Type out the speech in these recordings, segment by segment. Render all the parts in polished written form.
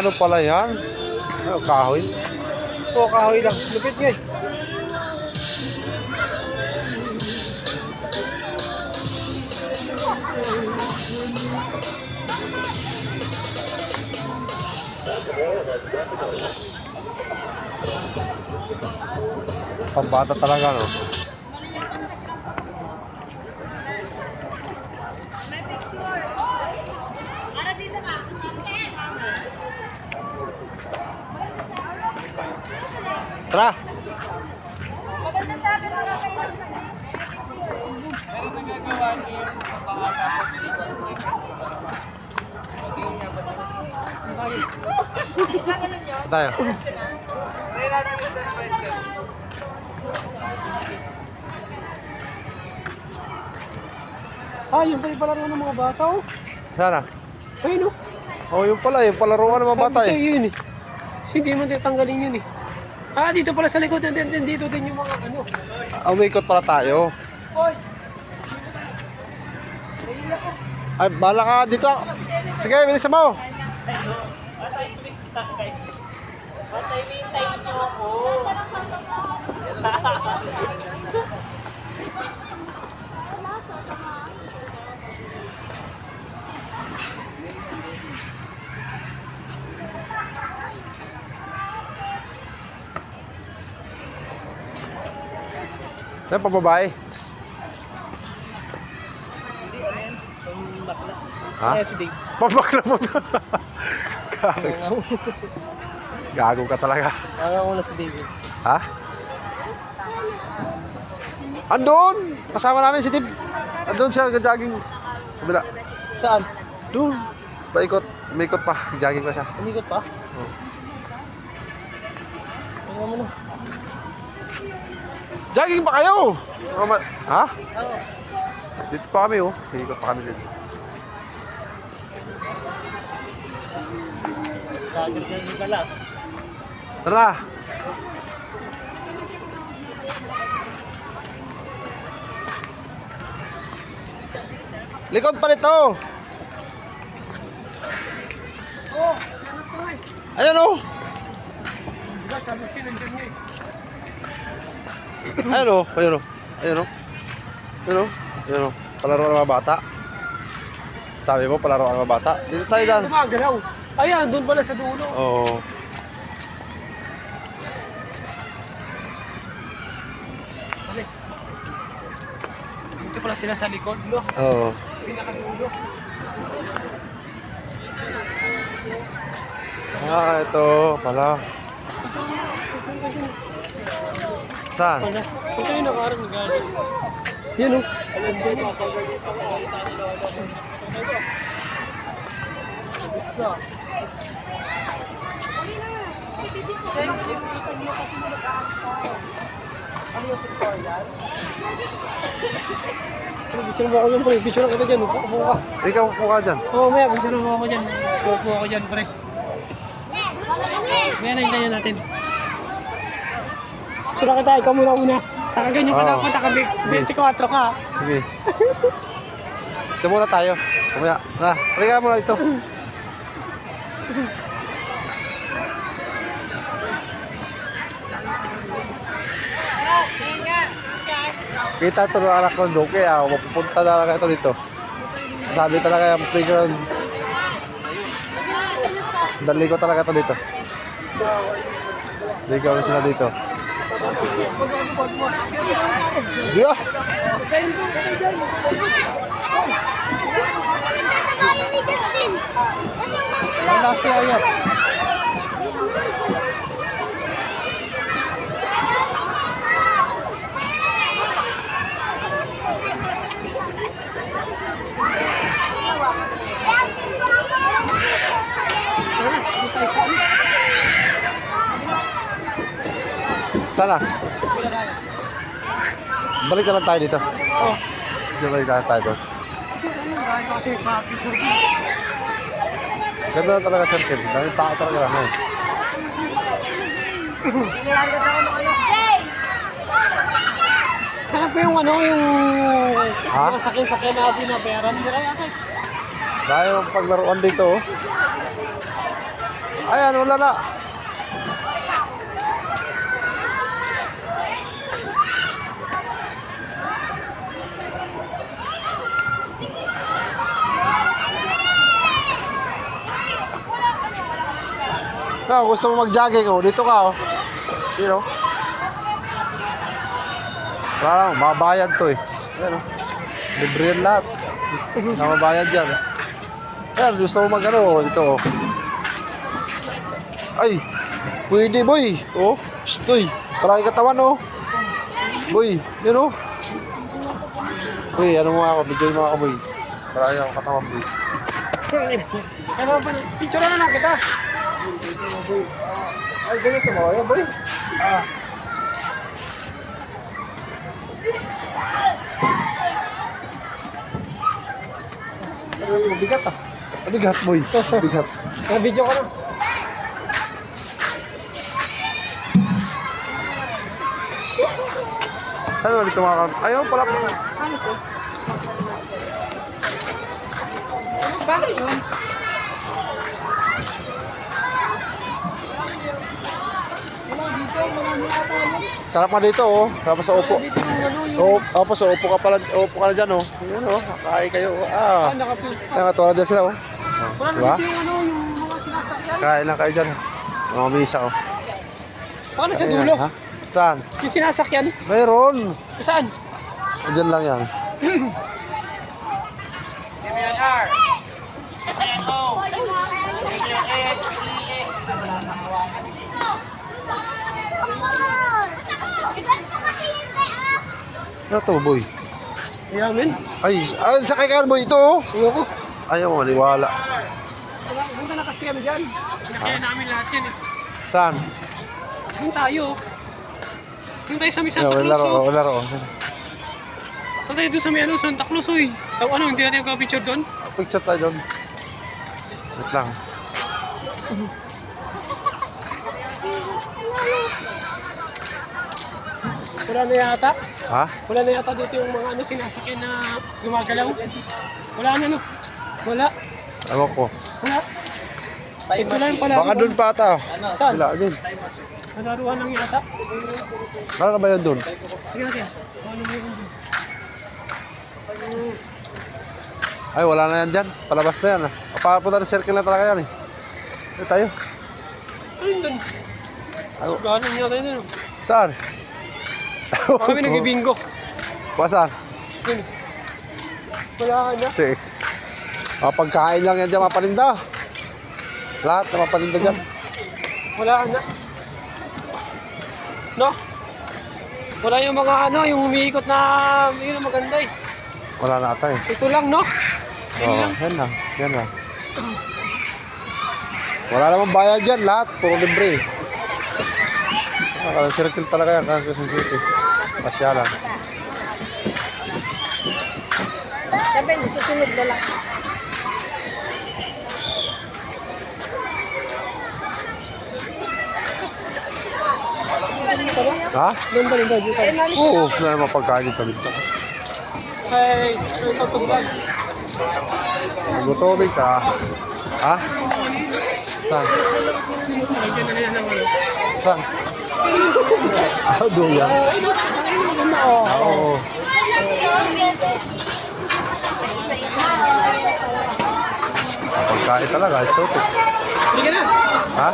ano pala yan? Ano, kahoy? Oo, kahoy lang. Lupit guys. Pambata talaga, no? Tara! Maganda siya, pero Meron nagagawa niyo yung baka tapos ito. Tayo. May natin yung step by step. Ah, yun pala yung palaro ng mga bata, oh. Sana? Ayun, oh. Oh, yung pala, yung palaruan ng mga bata Sabi eh. sa'yo yun, eh. Hindi mo tatanggalin yun, eh. Ah, dito pala sa likod. Dito din yung mga ano. Umikot pala tayo. Hoy! Ay, bala ka dito. Sige, bilisan mo. Yan pa babae. Ha? Kaya si Dave. Pabakla mo to. Gago ka talaga. Ayaw ko na si Dave. Ha? Andun! Kasama namin si Tib. Andun siya, jogging. Kabila. Saan? Doon. Paikot. Umikot pa. Jogging pa siya. Umigot pa? Ayaw mo na. Jogging pa kayo! Ha? Dito pa kami oh. Umikot pa kami dito. Gagawin ka lang. Tara! Likod pa nito! Ayan oh! Sabi siya nandiyan niya, eh. Ayan o, ayan o, ayan o, ayan o, ayan o, palaro ng mga bata. Sabi mo, palaro ng mga bata. Dito tayo dyan. Gumagalaw. Ayan, doon pala sa dulo. Oo. Dito pala sila sa likod, no? Oo. Pinakadulo. Ah, ito pala. Saan? Wala. Ito yung nakarang ni Galis. Yan, oh. Alas din. Picture mo ako dyan, pre. Picture kita dyan. Upo ka. Ikaw upo ka dyan. Oo, maya. Picture mo ako dyan. Upo ako dyan, pre. Maya, nahintayin natin. Tura kita, ikaw muna una. Nakaganyan ka Oo. dapat, naka-24 ka. Sige. Ito muna tayo. Kumaya. Na, halika muna ito. Kita ito ng anak ko, Doke. Mapupunta na lang ito dito. Sabi talaga yung playground. Dali ko talaga ito dito. Dali ko sila dito. Yeah. Wala siya yan. Sana? Balik na lang tayo dito. Oh. Balik na lang tayo doon. Kasi picture ko. Ganda na talaga circle. Dahil tao talaga lang eh. Saan pa yung ano, yung Ha? mga sakyan na binabayaran nila yata. Dahil yung paglaruan dito oh. Ayan, wala na. Gusto mo mag-jogging, oh. Dito ka, oh. Yun, oh. Wala lang, mabayad to, eh. Ayan, oh. Libre yan lahat. Namabayad yan. Ayan, gusto mo mag-ano, oh. Dito, oh. Ay, pwede, boy. Oh, stoy. Parang katawan, oh. Boy, yun, oh. Boy, ano mo ako, video mo ako, boy. Parang ako katawan, boy. Ano ba? Picture na lang kita. Ay, ganito mo, ayan, boy. Mabigat, ah. Mabigat, boy. Mabigat. Video ka na. Saan mo dito mga kan? Ayaw, pala. Ano to? Bakit yun? Wala dito, marami ata yun. Sarap nga dito, oh. Tapos sa upo. Dito yung ano, yung... Oh, tapos sa upo ka pala, upo ka na dyan, oh. Ayan, oh. Kain kayo. Ah. Nakapilta. Ayan, katulad din sila, oh. Wala Diba? dito yung ano, yung mga sinasakyan. Kain lang kayo dyan. Mga misa, oh. Baka nasa Ayan, dulo. ha? Saan? Yung sinasakyan. Mayroon. Saan? Diyan lang yan. Ano to, boy? Yamin. Ay, sakay ka, boy. Ito, oh. Ayoko. Ayaw, maniwala. Punta na kasi kami dyan. Sinakyan namin lahat yan eh. Saan? Doon tayo. Doon tayo sa may Santa Wala Cruz. ro, Oh. wala ro. Doon tayo doon sa may ano, Santa Cruz. Oy. Ano, hindi natin magka-picture doon? Picture tayo doon. Wait lang. Wala na yata. Ha? Wala na yata dito yung mga ano, sinasakyan na gumagalaw. Wala na no. Wala. Ewan ko. Wala. Ito lang pala. Baka doon pa ata. Saan? Wala, doon. Nalaruan lang yata. Baka ba yun doon? Sige natin. Ano mo yun doon? Ay, wala na yan dyan. Palabas na yan. Papunta na circle na talaga yan eh. Ay, tayo. Ano yun doon? Ay, Galing yata yun doon. saan? Baka kami nag-bingo. Saan? Yun. Wala ka na. Sige. Mga pagkain lang yan dyan, mga paninda. Lahat ng mga paninda dyan. Wala ka na. No? Wala yung mga ano, yung umiikot na yun ang maganda eh. Wala na ata eh. Ito lang no? Oo, yan lang. Yan lang. Wala namang bayad dyan, lahat. Puro libre eh. Circle talaga yan, Quezon City. Pasyalan. Sabi, susunod na lang. Ha? Doon ba rin ba dito? Oo, wala namang pagkain dito dito. Ay, ito tugtog. Magutubig ka. Ha? Saan? Lagyan na yan ng ano. Saan? Ah, doon yan. Oo. Pagkain talaga, ito. Hindi ka na. Ha?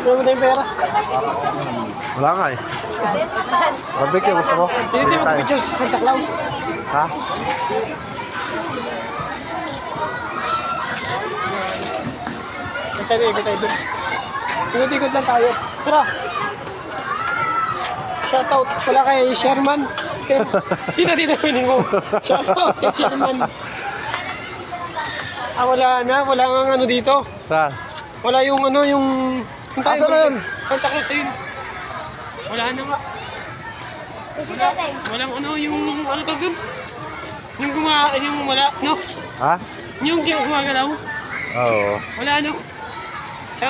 Ano mo tayong pera? Wala nga eh. Barbecue, gusto mo? Hindi Bili tayo tayo. mag-picture sa Santa Claus. Ha? Ikot tayo doon. Ikot-ikot lang tayo. Tara. Shoutout pala kay Sherman. Dito, pinin mo. Shoutout kay Sherman. Ah, wala na. Wala nga ano dito. Saan? Wala yung ano, yung... Asan na yun? Santa Cruz ayun. Wala na nga. Walang ano, yung ano tawag doon? Yung wala, no? Ha? Yung gumagalaw. Oo. Wala, no?